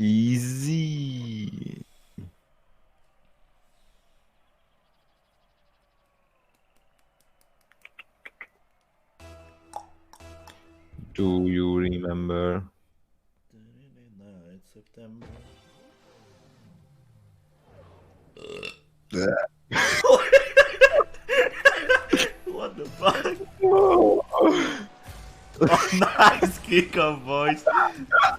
Easy. Do you remember? It's September. What the fuck? Oh. Oh, nice kick off, boys.